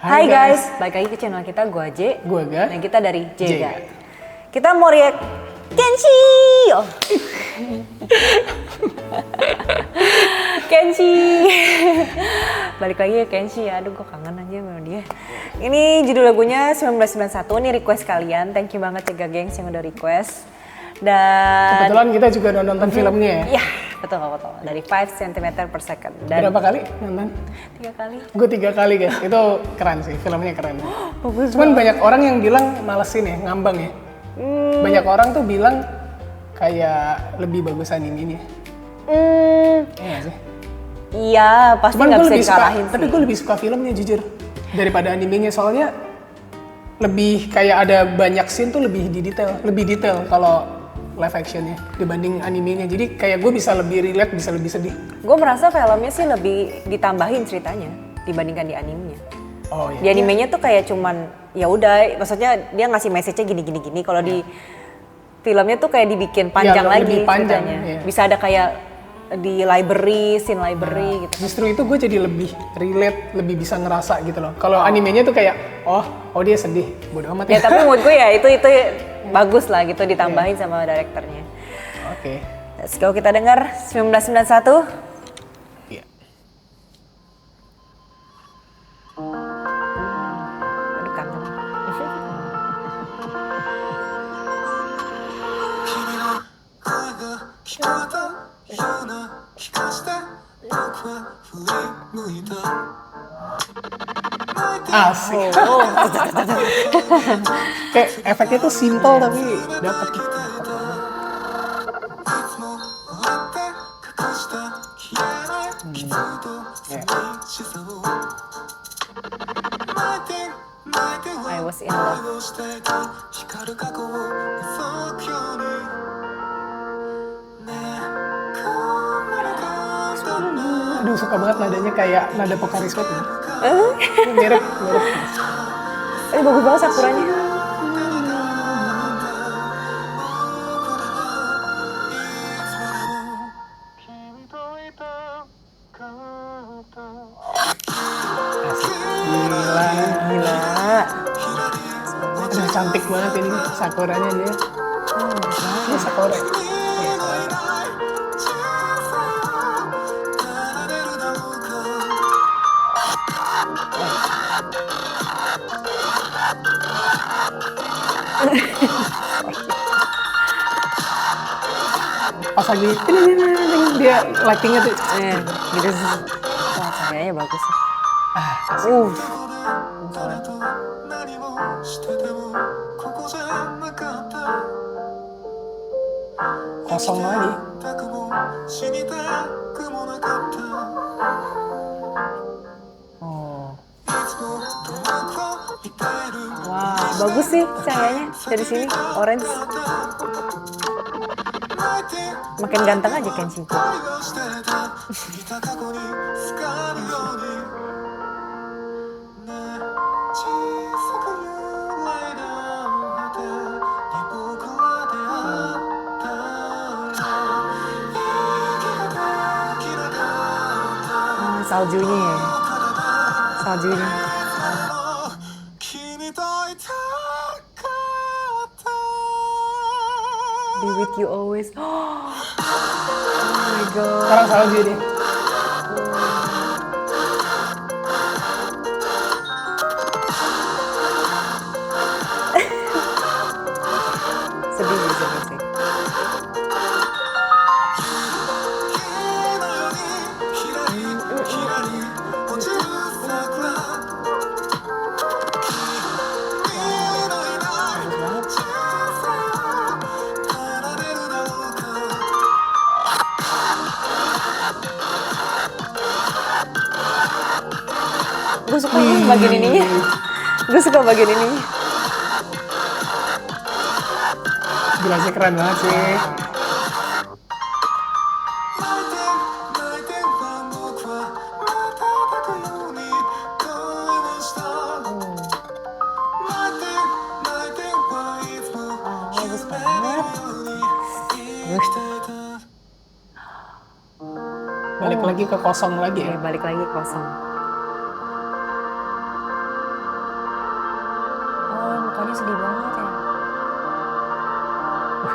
Hai guys, balik lagi ke channel kita, gue J, gue Ga, dan kita dari Jega. Jega. Kita mau react Kenshi. Oh. Kenshi. Balik lagi ke Kenshi ya, aduh gue kangen aja sama dia. Ini judul lagunya 1991, ini request kalian. Thank you banget Jega Gengs yang udah request. Dan kebetulan kita juga udah nonton filmnya ya? Iya, betul. Dari 5 cm per second. Dan berapa kali nonton? 3 kali. Gue 3 kali guys, itu keren sih, filmnya keren. Bagus Cuman banget. banyak orang yang bilang malesin ya, ngambang ya. Banyak orang tuh bilang kayak lebih bagus animenya. Iya gak sih? Iya, pasti Cuman nggak gue bisa lebih suka, dikalahin sih. tapi gue lebih suka filmnya jujur daripada animenya, soalnya lebih kayak ada banyak scene tuh lebih detail kalau live actionnya dibanding animenya. Jadi kayak gue bisa lebih relate, bisa lebih sedih. Gue merasa filmnya sih lebih ditambahin ceritanya dibandingkan di animenya. Oh Di iya. animenya tuh kayak cuman ya udah, maksudnya dia ngasih message-nya gini. Kalau di filmnya tuh kayak dibikin panjang Iya, lagi lebih panjang, ceritanya. iya. Bisa ada kayak di library, scene library gitu. Justru itu gue jadi lebih relate, lebih bisa ngerasa gitu loh. Kalau animenya tuh kayak oh dia sedih, bodo amat Ya tapi menurut gue ya itu bagus lah gitu ditambahin sama direkturnya. Oke. Let's go, kita dengar 1991. Iya. Aduh kangen. Asik. Oh. Kayak efeknya tuh simple tapi dapat. I was in love. Aduh suka banget nadanya kayak nada Pocari Sweat ya. Mirip. Ini bagus banget sakuranya. Gila. Gila. Aduh cantik banget ini sakuranya dia. Ini sakura. Iya, sakura. Pas lagi dia lightingnya tuh Gitu sih. Wah, cahayanya bagus sih. kosong lagi. Oh, Wah, bagus sih cahayanya dari sini, orange. Makin ganteng aja Kenshi. Saljunya ya. Saljunya. Be with you always. Oh my god. sekarang salju dia. Sedih sih. Bagus banget. Gue suka bagian ininya. Gue suka bagian ininya. Gila sih, keren banget sih. Bagus banget. Balik lagi ke kosong lagi ya. Oke, balik lagi kosong. sedih banget ya.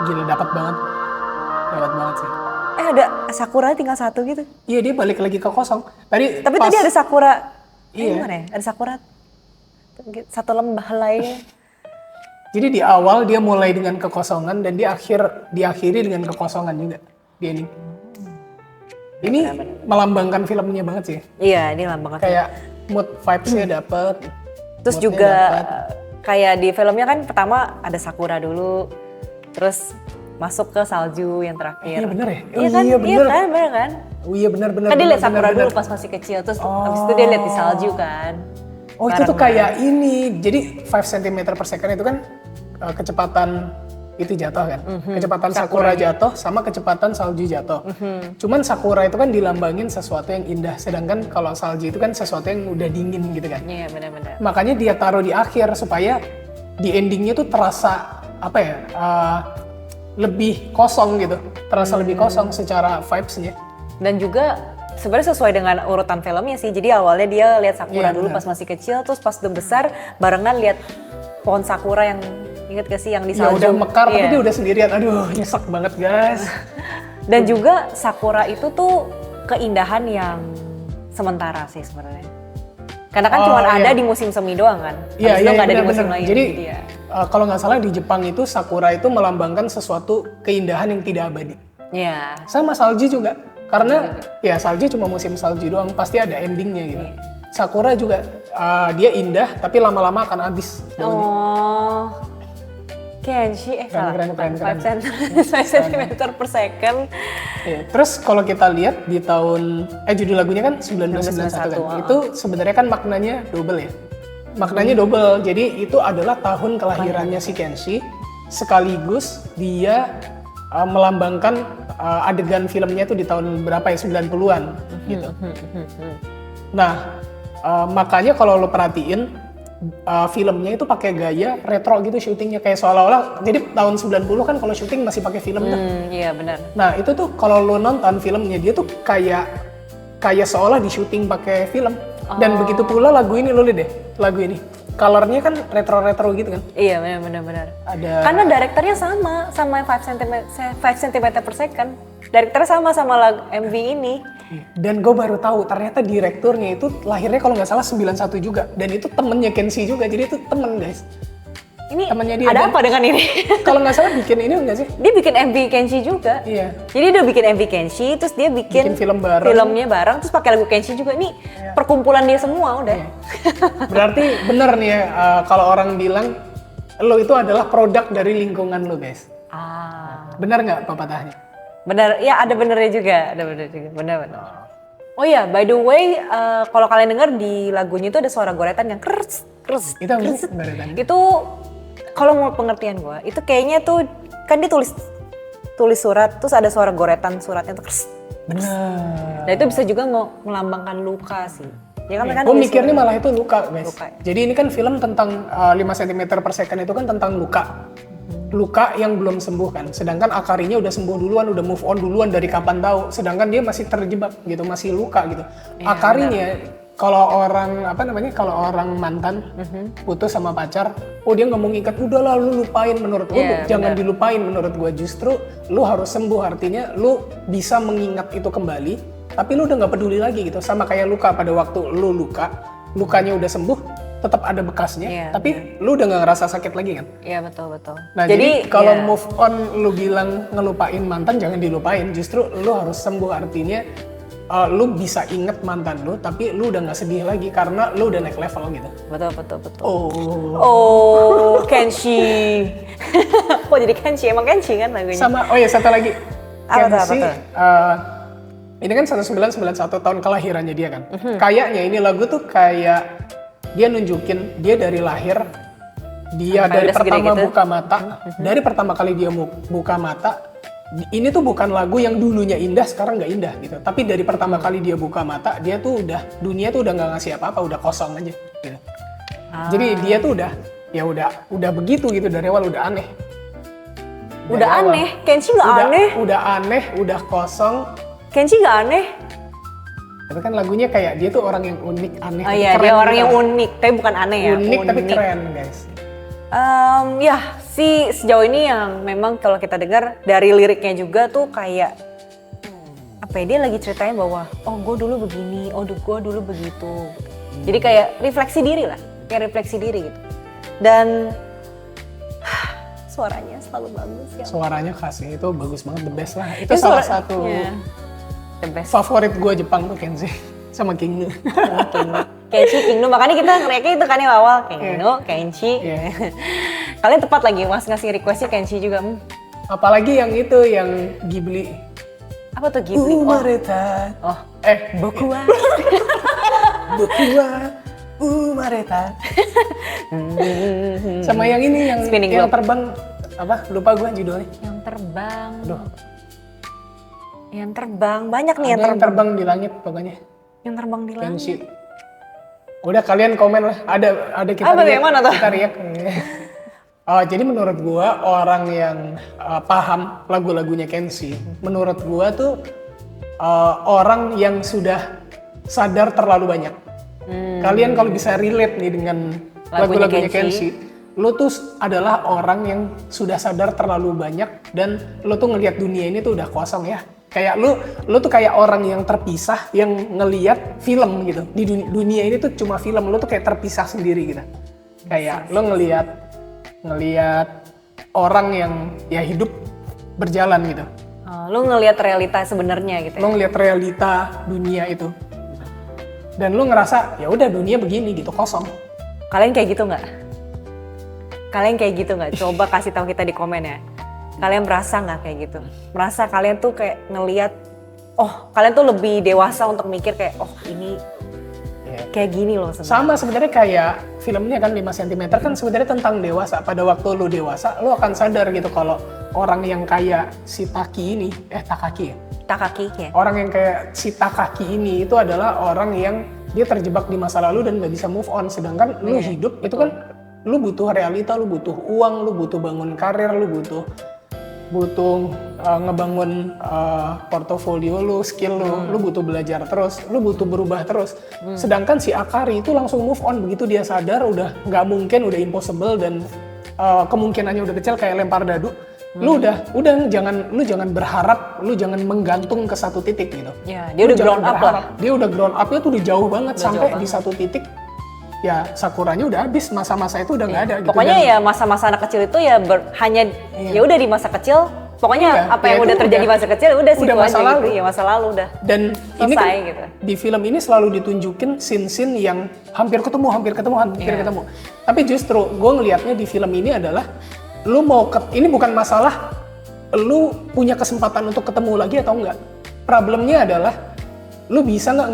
Gila, dapat banget sih. Ada Sakura tinggal satu gitu. Iya, dia balik lagi ke kosong. Tapi pas, tadi ada Sakura. Iya. Gimana ya? Ada Sakura satu lembah lainnya. Jadi di awal dia mulai dengan kekosongan dan diakhiri dengan kekosongan juga di ending. Ini melambangkan filmnya banget sih. Iya, ini lambang banget. Kayak mood vibes-nya dapet. Terus moodnya juga dapet. kayak di filmnya kan pertama ada Sakura dulu, terus masuk ke salju yang terakhir. Iya bener ya? Iya kan? Iya bener. Iya kan? Bener kan? Oh iya bener. Kan dia lihat Sakura dulu pas masih kecil, terus habis itu dia lihat di salju kan. Oh itu tuh kayak ini, jadi 5 cm per second itu kan kecepatan itu jatuh kan? Kecepatan Sakura jatuh sama kecepatan salju jatuh. Cuman Sakura itu kan dilambangin sesuatu yang indah, sedangkan kalau salju itu kan sesuatu yang udah dingin gitu kan? Iya benar-benar. Makanya dia taruh di akhir supaya di endingnya tuh terasa apa ya? Lebih kosong gitu, terasa lebih kosong secara vibes-nya. Dan juga sebenarnya sesuai dengan urutan filmnya sih. Jadi awalnya dia lihat Sakura dulu pas masih kecil, terus pas udah besar barengan lihat pohon Sakura yang inget gak sih yang di salju? Ya udah mekar tapi dia udah sendirian. Aduh, nyesek banget guys. Dan juga Sakura itu tuh keindahan yang sementara sih sebenarnya. Karena kan cuma ada di musim semi doang kan. Iya, nggak ada di musim lain. Jadi kalau nggak salah di Jepang itu Sakura itu melambangkan sesuatu keindahan yang tidak abadi. Iya. Sama salju juga. Karena ya salju cuma musim salju doang, pasti ada endingnya gitu. Sakura juga dia indah tapi lama-lama akan habis. Oh. Kenshi, keren. 5 cm per second. Ya, terus kalau kita lihat di tahun, judul lagunya kan 1991 kan, itu sebenarnya kan maknanya double ya. Maknanya double, jadi itu adalah tahun kelahirannya si Kenshi, sekaligus dia melambangkan adegan filmnya itu di tahun berapa ya, 90-an gitu. Nah, makanya kalau lo perhatiin, filmnya itu pakai gaya retro gitu syutingnya, kayak seolah-olah jadi tahun 90 kan kalau syuting masih pakai film tuh. Iya benar. Nah itu tuh kalau lo nonton filmnya dia tuh kayak seolah di syuting pakai film. Dan begitu pula lagu ini, lo lihat deh lagu ini. Colornya kan retro-retro gitu kan. Iya benar. Karena direkturnya sama yang 5 cm per second. Direkturnya sama lagu MV ini. Dan gue baru tahu ternyata direkturnya itu lahirnya kalau nggak salah 91 juga. Dan itu temennya Kenshi juga, jadi itu temen guys. Ini temennya dia. Ada apa dengan ini? Kalau nggak salah bikin ini nggak sih? Dia bikin MV Kenshi juga. Iya. Jadi dia bikin MV Kenshi, terus dia bikin filmnya bareng, terus pakai lagu Kenshi juga. Ini perkumpulan dia semua udah. Iya. Berarti bener nih ya, kalau orang bilang lo itu adalah produk dari lingkungan lo guys. Bener nggak pepatahnya? Benar, ya ada benernya juga, benar. Oh iya, by the way, kalau kalian dengar di lagunya itu ada suara goretan yang kers. Itu apa sih goretan? Itu kalau mau pengertian gue, itu kayaknya tuh kan dia tulis surat, terus ada suara goretan suratnya tuh kers. Benar. Nah itu bisa juga melambangkan luka sih. Ya kan, gue mikirnya malah itu luka guys. Jadi ini kan film tentang 5 cm per second itu kan tentang luka. Luka yang belum sembuh kan, sedangkan Akarinya udah sembuh duluan, udah move on duluan dari kapan tahu, sedangkan dia masih terjebak gitu, masih luka gitu. Ya, Akarinya kalau orang mantan putus sama pacar, dia nggak mau ngikat, udahlah lu lupain, menurut gue jangan dilupain, menurut gue justru lu harus sembuh, artinya lu bisa mengingat itu kembali, tapi lu udah nggak peduli lagi gitu, sama kayak luka pada waktu lu lukanya udah sembuh, tetap ada bekasnya, tapi lu udah nggak ngerasa sakit lagi kan? Iya betul. Nah jadi kalau move on lu bilang ngelupain mantan, jangan dilupain, justru lu harus sembuh, artinya lu bisa inget mantan lu, tapi lu udah nggak sedih lagi karena lu udah naik level gitu. Betul. Oh, Kenshi. Kok jadi Kenshi? Emang Kenshi kan lagunya? Sama, satu lagi. Kenshi, ini kan 1991 tahun kelahirannya dia kan. Kayaknya ini lagu tuh kayak dia nunjukin dia dari lahir, dia dari pertama buka mata, dari pertama kali dia buka mata, ini tuh bukan lagu yang dulunya indah sekarang nggak indah gitu, tapi dari pertama kali dia buka mata, dia tuh dunia tuh udah nggak ngasih apa-apa, udah kosong aja gitu. Jadi dia tuh udah begitu gitu dari awal, udah aneh. Kenshi nggak aneh. Udah aneh, udah kosong. Kenshi nggak aneh. Tapi kan lagunya kayak dia tuh orang yang unik, aneh. Oh iya, dia orang yang unik, tapi bukan aneh ya. Unik tapi keren guys. Ya sih sejauh ini yang memang kalau kita dengar dari liriknya juga tuh kayak apa ya, dia lagi ceritain bahwa oh gue dulu begini, oh gue dulu begitu. Jadi kayak refleksi diri lah, kayak refleksi diri gitu. Dan suaranya selalu bagus ya. Suaranya khasnya itu bagus banget, the best lah. Itu salah satu the best. favorit gue Jepang tuh Kenshi sama Kingnu. Kenshi, Kingnu, makanya kita ngeriaknya itu kan yang awal Kingnu, Kenshi. Kalian tepat lagi mas ngasih requestnya Kenshi juga. Apalagi yang itu yang Ghibli. Apa tuh Ghibli? Umareta. Boku wa. Boku wa umareta. Sama yang ini yang Spinning yang Globe. terbang apa? Lupa gue judulnya. Yang terbang. Aduh. Yang terbang banyak nih Ada yang terbang di langit pokoknya. Yang terbang di langit. Kenshi. Udah kalian komen lah. Ada kita Apa react. yang mana tuh? Kita react. Jadi menurut gua orang yang paham lagu-lagunya Kenshi, menurut gua tuh orang yang sudah sadar terlalu banyak. Kalian kalau bisa relate nih dengan lagu-lagunya Kenshi, lo tuh adalah orang yang sudah sadar terlalu banyak dan lo tuh ngelihat dunia ini tuh udah kosong ya. Kayak lo tuh kayak orang yang terpisah yang ngelihat film gitu. Di dunia ini tuh cuma film, lo tuh kayak terpisah sendiri gitu. Kayak lo ngelihat orang yang ya hidup berjalan gitu. Lu ngelihat realita sebenarnya gitu. Lo ngelihat realita dunia itu. Dan lo ngerasa ya udah dunia begini gitu, kosong. Kalian kayak gitu nggak? Kalian kayak gitu nggak? Coba kasih tahu kita di komen ya. Kalian merasa nggak kayak gitu? Merasa kalian tuh kayak ngelihat, oh kalian tuh lebih dewasa untuk mikir kayak, oh ini kayak gini loh sebenarnya. Sama sebenarnya kayak filmnya kan 5 cm kan sebenarnya tentang dewasa. Pada waktu lu dewasa, lu akan sadar gitu kalau orang yang kayak si Taki ini, Takaki ya? Takaki ya? Orang yang kayak si Takaki ini itu adalah orang yang dia terjebak di masa lalu dan nggak bisa move on. Sedangkan lu hidup itu kan lu butuh realita, lu butuh uang, lu butuh bangun karir, lu butuh ngebangun portofolio lu, skill lu butuh belajar terus, lu butuh berubah terus. Sedangkan si Akari itu langsung move on begitu dia sadar udah nggak mungkin, udah impossible dan kemungkinannya udah kecil kayak lempar dadu. Lu udah jangan berharap, lu jangan menggantung ke satu titik gitu. Ya, dia udah grown up lah. Dia udah grown up-nya tuh udah jauh banget sampai di satu titik ya sakuranya udah habis, masa-masa itu udah nggak ada gitu. Pokoknya ya masa-masa anak kecil itu ya hanya ya udah di masa kecil, pokoknya apa yang udah terjadi masa kecil udah situ masa aja lalu. gitu. Ya masa lalu udah. Dan ini selesai kan gitu. di film ini selalu ditunjukin scene-scene yang hampir ketemu. Tapi justru gue ngelihatnya di film ini adalah ini bukan masalah lu punya kesempatan untuk ketemu lagi atau enggak. Problemnya adalah lu bisa nggak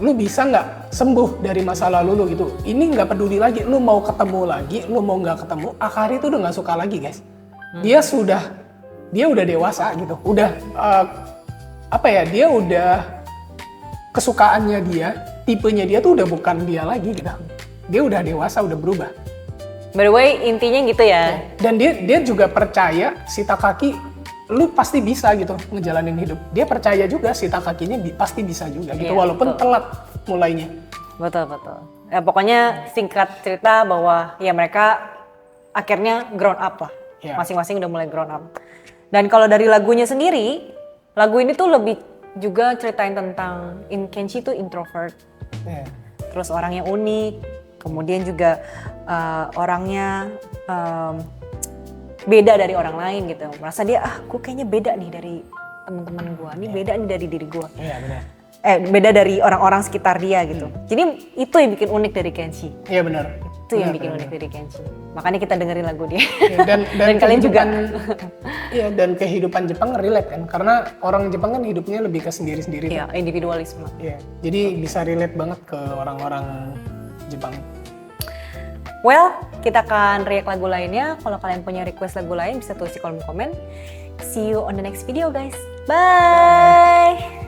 lu bisa nggak sembuh dari masa lalu lu gitu. Ini nggak peduli lagi, lu mau ketemu lagi, lu mau nggak ketemu, Akari itu udah nggak suka lagi guys. Dia udah dewasa gitu, udah dia udah kesukaannya dia, tipenya dia tuh udah bukan dia lagi gitu. Dia udah dewasa, udah berubah. By the way, intinya gitu ya. Dan dia juga percaya si Takaki, lu pasti bisa gitu ngejalanin hidup. Dia percaya juga si Takakinya pasti bisa juga gitu, walaupun telat mulainya. Betul. Ya, pokoknya singkat cerita bahwa ya mereka akhirnya grown up lah. Ya. Masing-masing udah mulai grown up. Dan kalau dari lagunya sendiri, lagu ini tuh lebih juga ceritain tentang Kenshi tuh introvert. Yeah. Terus orangnya unik, kemudian juga orangnya beda dari orang lain gitu. Merasa dia, gue kayaknya beda nih dari teman-teman gue, ini beda nih dari diri gue. Iya benar. Beda dari orang-orang sekitar dia gitu. Jadi itu yang bikin unik dari Kenshi. Iya benar. Itu yang bikin unik dari Kenshi. Makanya kita dengerin lagu dia. Ya, dan kalian juga. Iya, dan kehidupan Jepang relate kan, karena orang Jepang kan hidupnya lebih ke sendiri-sendiri. Iya, individualisme. Iya, jadi bisa relate banget ke orang-orang Jepang. Well, kita akan react lagu lainnya. Kalau kalian punya request lagu lain bisa tulis di kolom komen. See you on the next video guys. Bye.